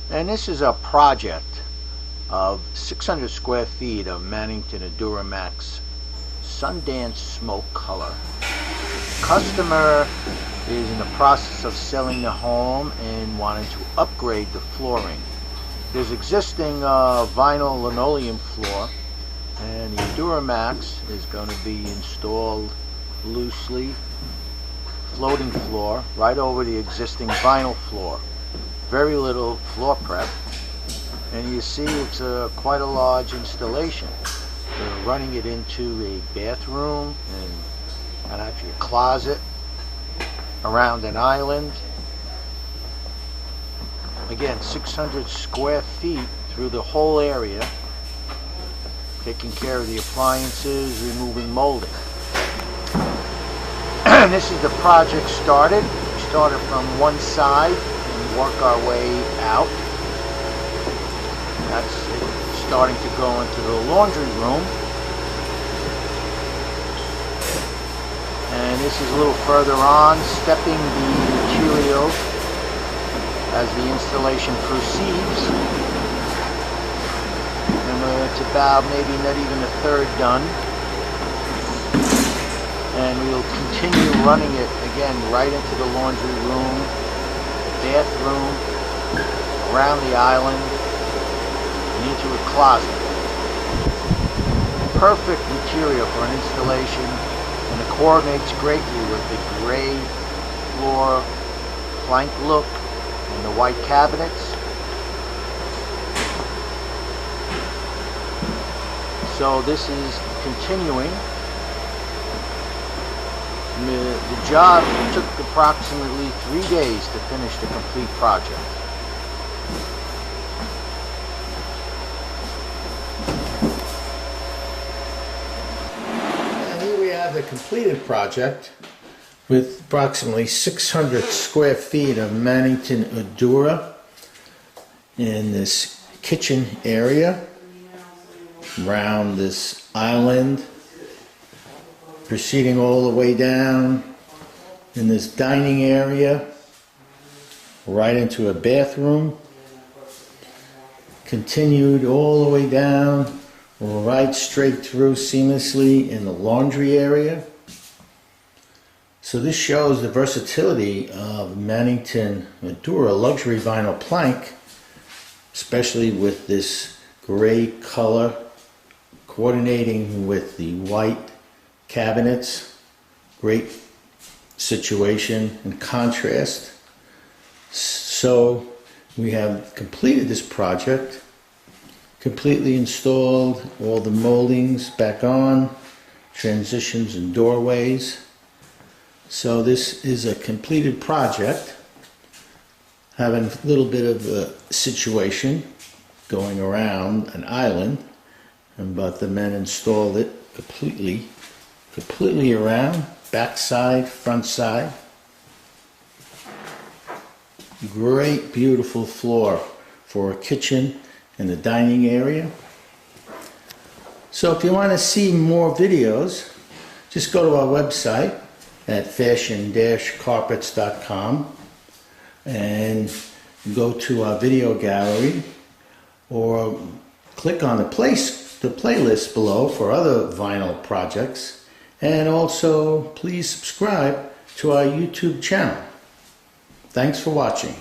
And this is a project of 600 square feet of Mannington Adura Max Sundance smoke color. Customer is in the process of selling the home and wanting to upgrade the flooring. There's existing vinyl linoleum floor, and the Adura Max is going to be installed loosely, floating floor right over the existing vinyl floor. Very little floor prep, and you see it's quite a large installation. They're running it into a bathroom and actually a closet, around an island. Again, 600 square feet through the whole area, taking care of the appliances, removing molding. This is the project started. We started from one side and work our way out. That's it, starting to go into the laundry room. And this is a little further on, stepping the material as the installation proceeds. And it's about maybe not even a third done. And we'll continue running it again right into the laundry room, bathroom, around the island, and into a closet. Perfect material for an installation, and it coordinates greatly with the gray floor plank look and the white cabinets. So this is continuing. The job took approximately 3 days to finish the complete project. And here we have the completed project with approximately 600 square feet of Mannington Adura in this kitchen area, around this island, proceeding all the way down in this dining area, right into a bathroom, continued all the way down, right straight through seamlessly in the laundry area. So this shows the versatility of Mannington Adura luxury vinyl plank, especially with this gray color coordinating with the white cabinets. Great situation and contrast. So we have completed this project, completely installed all the moldings back on, transitions and doorways. So this is a completed project, having a little bit of a situation going around an island, but the men installed it completely around, back side, front side. Great, beautiful floor for a kitchen and a dining area. So if you want to see more videos, just go to our website at fashion-carpets.com and go to our video gallery, or click on the playlist below for other vinyl projects. And also, please subscribe to our YouTube channel. Thanks for watching.